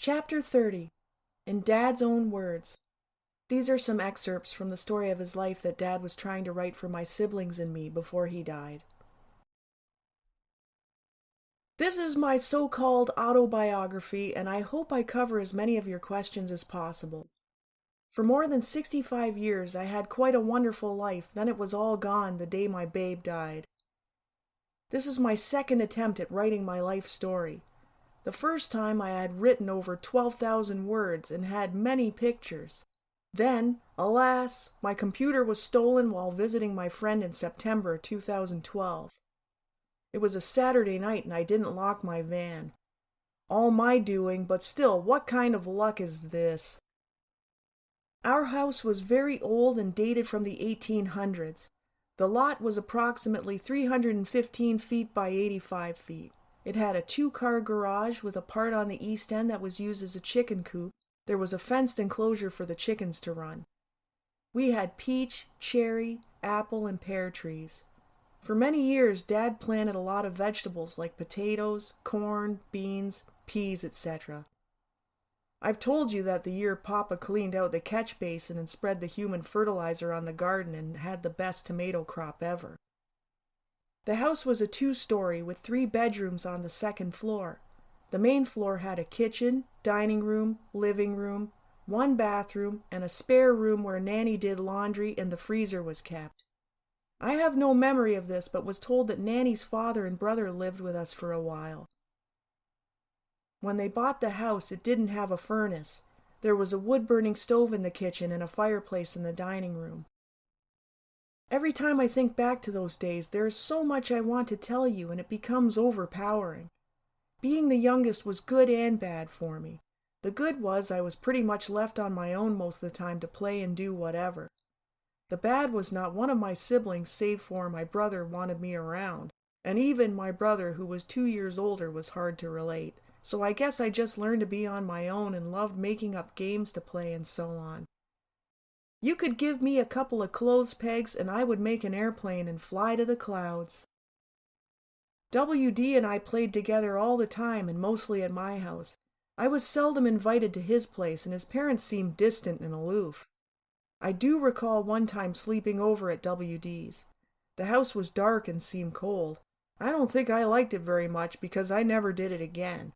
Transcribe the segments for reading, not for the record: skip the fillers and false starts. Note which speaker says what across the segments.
Speaker 1: Chapter 30. In Dad's Own Words. These are some excerpts from the story of his life that Dad was trying to write for my siblings and me before he died. This is my so-called autobiography, and I hope I cover as many of your questions as possible. For more than 65 years, I had quite a wonderful life, then it was all gone the day my babe died. This is my second attempt at writing my life story. The first time I had written over 12,000 words and had many pictures. Then, alas, my computer was stolen while visiting my friend in September 2012. It was a Saturday night and I didn't lock my van. All my doing, but still, what kind of luck is this? Our house was very old and dated from the 1800s. The lot was approximately 315 feet by 85 feet. It had a 2-car garage with a part on the east end that was used as a chicken coop. There was a fenced enclosure for the chickens to run. We had peach, cherry, apple, and pear trees. For many years, Dad planted a lot of vegetables like potatoes, corn, beans, peas, etc. I've told you that the year Papa cleaned out the catch basin and spread the human fertilizer on the garden and had the best tomato crop ever. The house was a 2-story with 3 bedrooms on the second floor. The main floor had a kitchen, dining room, living room, 1 bathroom, and a spare room where Nanny did laundry and the freezer was kept. I have no memory of this, but was told that Nanny's father and brother lived with us for a while. When they bought the house, it didn't have a furnace. There was a wood-burning stove in the kitchen and a fireplace in the dining room. Every time I think back to those days, there is so much I want to tell you, and it becomes overpowering. Being the youngest was good and bad for me. The good was I was pretty much left on my own most of the time to play and do whatever. The bad was not one of my siblings, save for my brother, wanted me around, and even my brother, who was 2 years older, was hard to relate. So I guess I just learned to be on my own and loved making up games to play and so on. You could give me a couple of clothes pegs and I would make an airplane and fly to the clouds. WD and I played together all the time and mostly at my house. I was seldom invited to his place and his parents seemed distant and aloof. I do recall one time sleeping over at WD's. The house was dark and seemed cold. I don't think I liked it very much because I never did it again.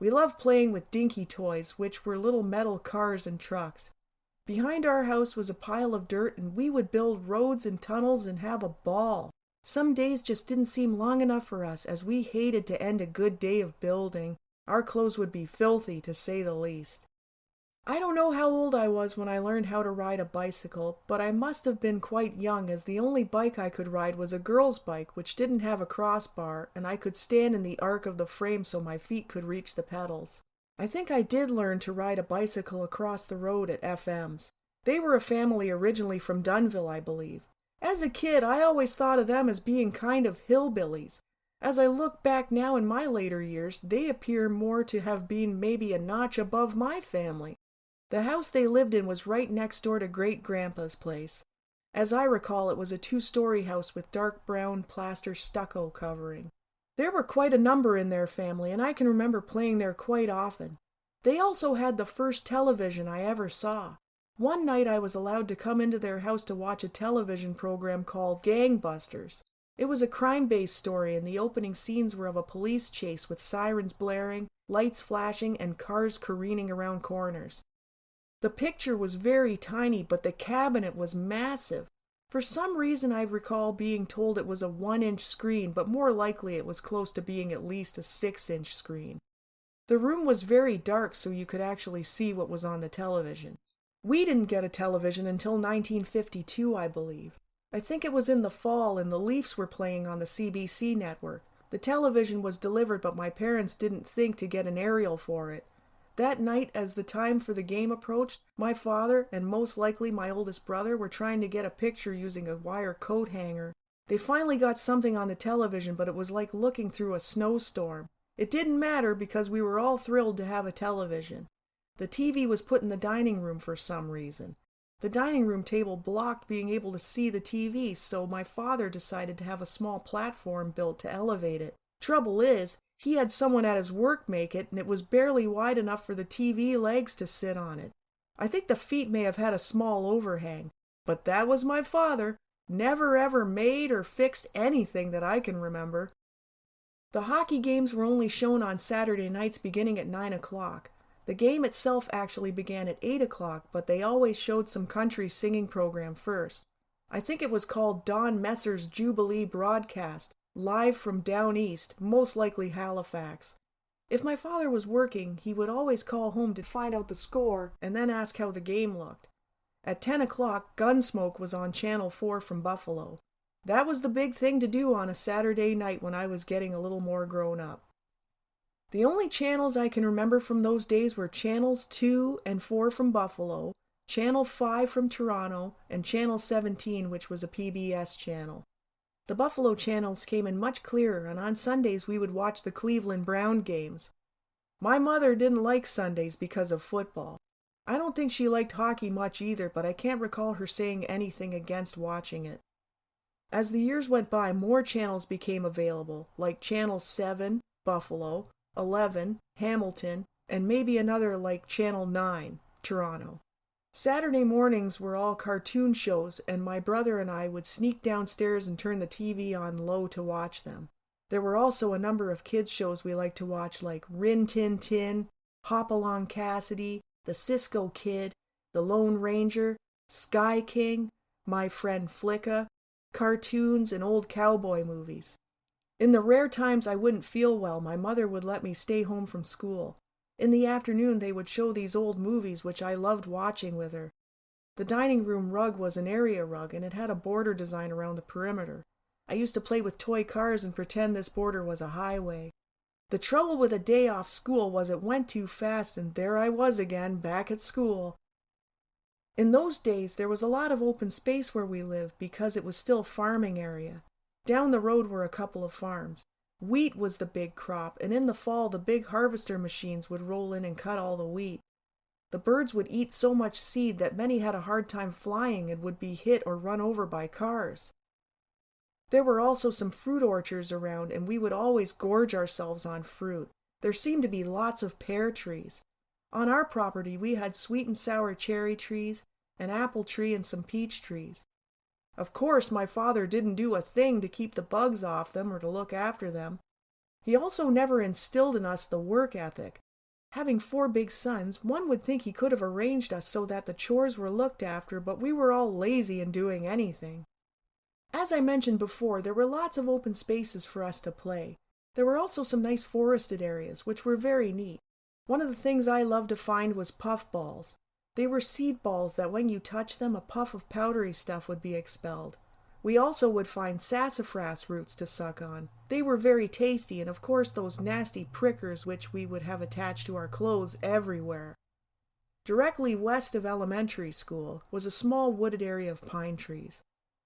Speaker 1: We loved playing with dinky toys, which were little metal cars and trucks. Behind our house was a pile of dirt and we would build roads and tunnels and have a ball. Some days just didn't seem long enough for us as we hated to end a good day of building. Our clothes would be filthy, to say the least. I don't know how old I was when I learned how to ride a bicycle, but I must have been quite young as the only bike I could ride was a girl's bike which didn't have a crossbar and I could stand in the arc of the frame so my feet could reach the pedals. I think I did learn to ride a bicycle across the road at FM's. They were a family originally from Dunville, I believe. As a kid, I always thought of them as being kind of hillbillies. As I look back now in my later years, they appear more to have been maybe a notch above my family. The house they lived in was right next door to Great-Grandpa's place. As I recall, it was a 2-story house with dark brown plaster stucco covering. There were quite a number in their family, and I can remember playing there quite often. They also had the first television I ever saw. One night I was allowed to come into their house to watch a television program called Gangbusters. It was a crime-based story, and the opening scenes were of a police chase with sirens blaring, lights flashing, and cars careening around corners. The picture was very tiny, but the cabinet was massive. For some reason I recall being told it was a 1-inch screen, but more likely it was close to being at least a 6-inch screen. The room was very dark so you could actually see what was on the television. We didn't get a television until 1952, I believe. I think it was in the fall and the Leafs were playing on the CBC network. The television was delivered, but my parents didn't think to get an aerial for it. That night, as the time for the game approached, my father, and most likely my oldest brother, were trying to get a picture using a wire coat hanger. They finally got something on the television, but it was like looking through a snowstorm. It didn't matter because we were all thrilled to have a television. The TV was put in the dining room for some reason. The dining room table blocked being able to see the TV, so my father decided to have a small platform built to elevate it. Trouble is, He had someone at his work make it, and it was barely wide enough for the TV legs to sit on it. I think the feet may have had a small overhang, but that was my father. Never ever made or fixed anything that I can remember. The hockey games were only shown on Saturday nights beginning at 9 o'clock. The game itself actually began at 8 o'clock, but they always showed some country singing program first. I think it was called Don Messer's Jubilee Broadcast, live from down east, most likely Halifax. If my father was working, he would always call home to find out the score and then ask how the game looked. At 10 o'clock, Gunsmoke was on Channel 4 from Buffalo. That was the big thing to do on a Saturday night when I was getting a little more grown up. The only channels I can remember from those days were Channels 2 and 4 from Buffalo, Channel 5 from Toronto, and Channel 17, which was a PBS channel. The Buffalo channels came in much clearer, and on Sundays we would watch the Cleveland Brown games. My mother didn't like Sundays because of football. I don't think she liked hockey much either, but I can't recall her saying anything against watching it. As the years went by, more channels became available, like Channel 7, Buffalo, 11, Hamilton, and maybe another like Channel 9, Toronto. Saturday mornings were all cartoon shows, and my brother and I would sneak downstairs and turn the TV on low to watch them. There were also a number of kids' shows we liked to watch, like Rin Tin Tin, Hopalong Cassidy, The Cisco Kid, The Lone Ranger, Sky King, My Friend Flicka, cartoons, and old cowboy movies. In the rare times I wouldn't feel well, my mother would let me stay home from school. In the afternoon they would show these old movies which I loved watching with her. The dining room rug was an area rug, and it had a border design around the perimeter. I used to play with toy cars and pretend this border was a highway. The trouble with a day off school was it went too fast, and there I was again, back at school. In those days there was a lot of open space where we lived because it was still farming area. Down the road were a couple of farms. Wheat was the big crop, and in the fall the big harvester machines would roll in and cut all the wheat. The birds would eat so much seed that many had a hard time flying and would be hit or run over by cars. There were also some fruit orchards around, and we would always gorge ourselves on fruit. There seemed to be lots of pear trees. On our property we had sweet and sour cherry trees, an apple tree, and some peach trees. Of course, my father didn't do a thing to keep the bugs off them or to look after them. He also never instilled in us the work ethic. Having 4 big sons, one would think he could have arranged us so that the chores were looked after, but we were all lazy in doing anything. As I mentioned before, there were lots of open spaces for us to play. There were also some nice forested areas, which were very neat. One of the things I loved to find was puffballs. They were seed balls that when you touched them, a puff of powdery stuff would be expelled. We also would find sassafras roots to suck on. They were very tasty, and of course those nasty prickers which we would have attached to our clothes everywhere. Directly west of elementary school was a small wooded area of pine trees.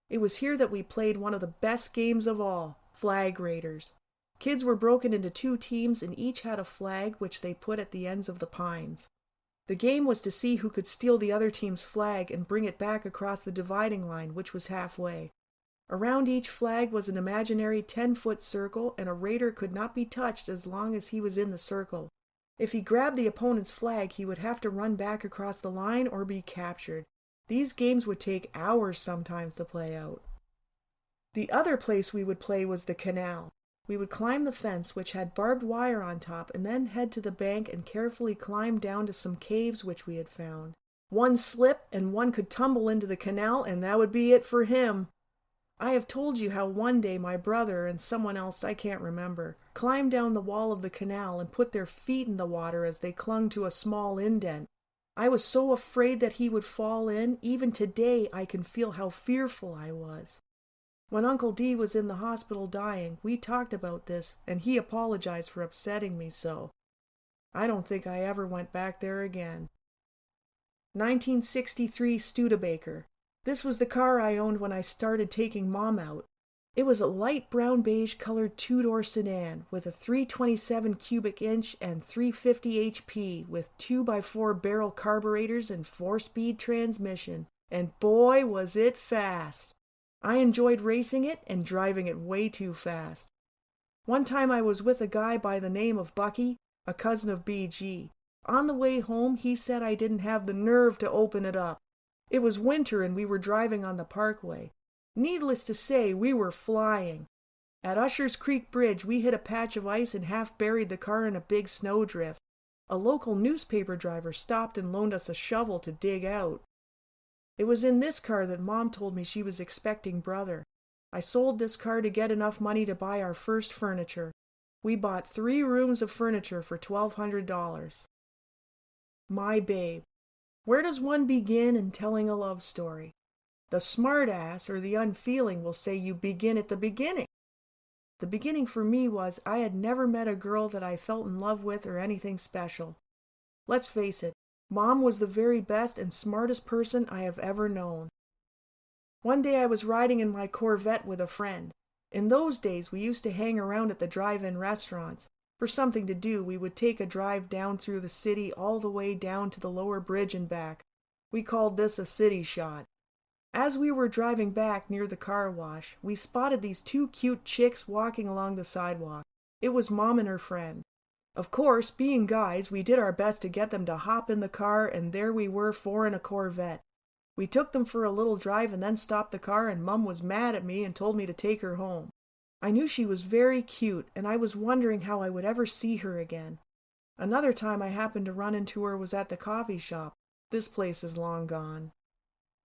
Speaker 1: It was here that we played one of the best games of all, Flag Raiders. Kids were broken into 2 teams, and each had a flag which they put at the ends of the pines. The game was to see who could steal the other team's flag and bring it back across the dividing line, which was halfway. Around each flag was an imaginary 10-foot circle, and a raider could not be touched as long as he was in the circle. If he grabbed the opponent's flag, he would have to run back across the line or be captured. These games would take hours sometimes to play out. The other place we would play was the canal. We would climb the fence, which had barbed wire on top, and then head to the bank and carefully climb down to some caves which we had found. One slip, and one could tumble into the canal, and that would be it for him. I have told you how one day my brother and someone else I can't remember climbed down the wall of the canal and put their feet in the water as they clung to a small indent. I was so afraid that he would fall in. Even today I can feel how fearful I was. When Uncle D was in the hospital dying, we talked about this, and he apologized for upsetting me so. I don't think I ever went back there again. 1963 Studebaker. This was the car I owned when I started taking Mom out. It was a light brown beige colored 2-door sedan with a 327 cubic inch and 350 HP with 2x4 barrel carburetors and 4-speed transmission. And boy, was it fast! I enjoyed racing it and driving it way too fast. One time I was with a guy by the name of Bucky, a cousin of BG. On the way home, he said I didn't have the nerve to open it up. It was winter and we were driving on the parkway. Needless to say, we were flying. At Usher's Creek Bridge, we hit a patch of ice and half buried the car in a big snowdrift. A local newspaper driver stopped and loaned us a shovel to dig out. It was in this car that Mom told me she was expecting brother. I sold this car to get enough money to buy our first furniture. We bought 3 rooms of furniture for $1,200. My babe. Where does one begin in telling a love story? The smart-ass or the unfeeling will say you begin at the beginning. The beginning for me was I had never met a girl that I felt in love with or anything special. Let's face it, Mom was the very best and smartest person I have ever known. One day I was riding in my Corvette with a friend. In those days, we used to hang around at the drive-in restaurants. For something to do, we would take a drive down through the city all the way down to the lower bridge and back. We called this a city shot. As we were driving back near the car wash, we spotted these 2 cute chicks walking along the sidewalk. It was Mom and her friend. Of course, being guys, we did our best to get them to hop in the car, and there we were, 4 in a Corvette. We took them for a little drive and then stopped the car, and Mom was mad at me and told me to take her home. I knew she was very cute, and I was wondering how I would ever see her again. Another time I happened to run into her was at the coffee shop. This place is long gone.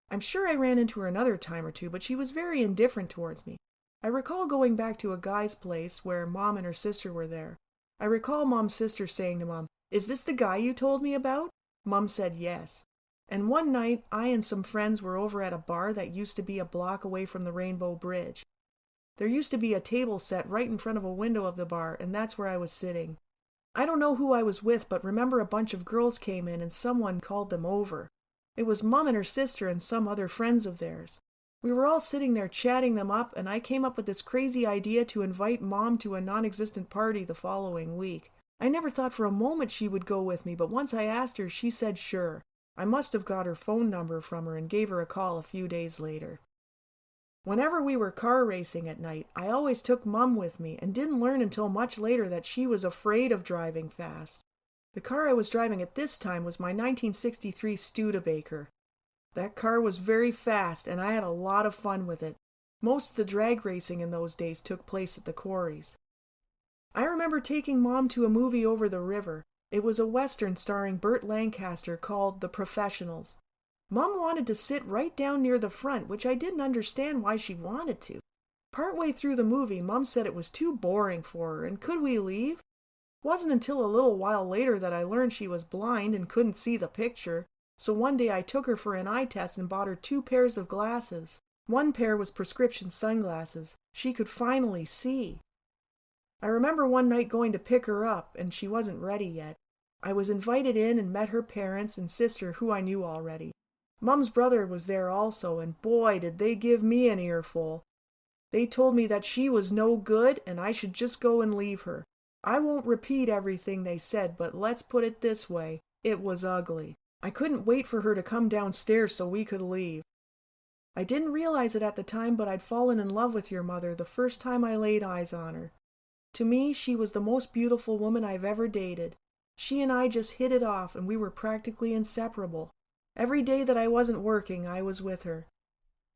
Speaker 1: I'm sure I ran into her another time or two, but she was very indifferent towards me. I recall going back to a guy's place where Mom and her sister were there. I recall Mom's sister saying to Mom, "Is this the guy you told me about?" Mom said yes. And one night, I and some friends were over at a bar that used to be a block away from the Rainbow Bridge. There used to be a table set right in front of a window of the bar, and that's where I was sitting. I don't know who I was with, but remember a bunch of girls came in and someone called them over. It was Mom and her sister and some other friends of theirs. We were all sitting there chatting them up, and I came up with this crazy idea to invite Mom to a non-existent party the following week. I never thought for a moment she would go with me, but once I asked her, she said sure. I must have got her phone number from her and gave her a call a few days later. Whenever we were car racing at night, I always took Mom with me and didn't learn until much later that she was afraid of driving fast. The car I was driving at this time was my 1963 Studebaker. That car was very fast and I had a lot of fun with it. Most of the drag racing in those days took place at the quarries. I remember taking Mom to a movie over the river. It was a Western starring Burt Lancaster called The Professionals. Mom wanted to sit right down near the front, which I didn't understand why she wanted to. Partway through the movie, Mom said it was too boring for her, and could we leave? It wasn't until a little while later that I learned she was blind and couldn't see the picture, so one day I took her for an eye test and bought her 2 pairs of glasses. One pair was prescription sunglasses. She could finally see. I remember one night going to pick her up, and she wasn't ready yet. I was invited in and met her parents and sister, who I knew already. Mom's brother was there also, and boy, did they give me an earful. They told me that she was no good and I should just go and leave her. I won't repeat everything they said, but let's put it this way, it was ugly. I couldn't wait for her to come downstairs so we could leave. I didn't realize it at the time, but I'd fallen in love with your mother the first time I laid eyes on her. To me, she was the most beautiful woman I've ever dated. She and I just hit it off, and we were practically inseparable. Every day that I wasn't working, I was with her.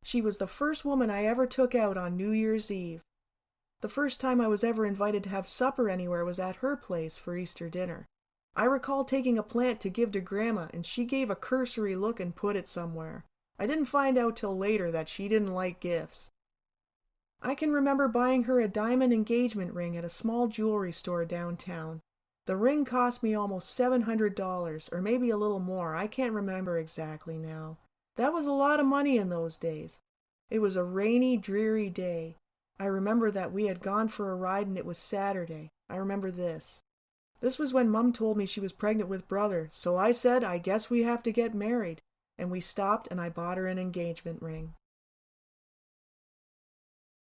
Speaker 1: She was the first woman I ever took out on New Year's Eve. The first time I was ever invited to have supper anywhere was at her place for Easter dinner. I recall taking a plant to give to Grandma, and she gave a cursory look and put it somewhere. I didn't find out till later that she didn't like gifts. I can remember buying her a diamond engagement ring at a small jewelry store downtown. The ring cost me almost $700, or maybe a little more. I can't remember exactly now. That was a lot of money in those days. It was a rainy, dreary day. I remember that we had gone for a ride and it was Saturday. I remember this. This was when Mom told me she was pregnant with brother, so I said, I guess we have to get married. And we stopped and I bought her an engagement ring.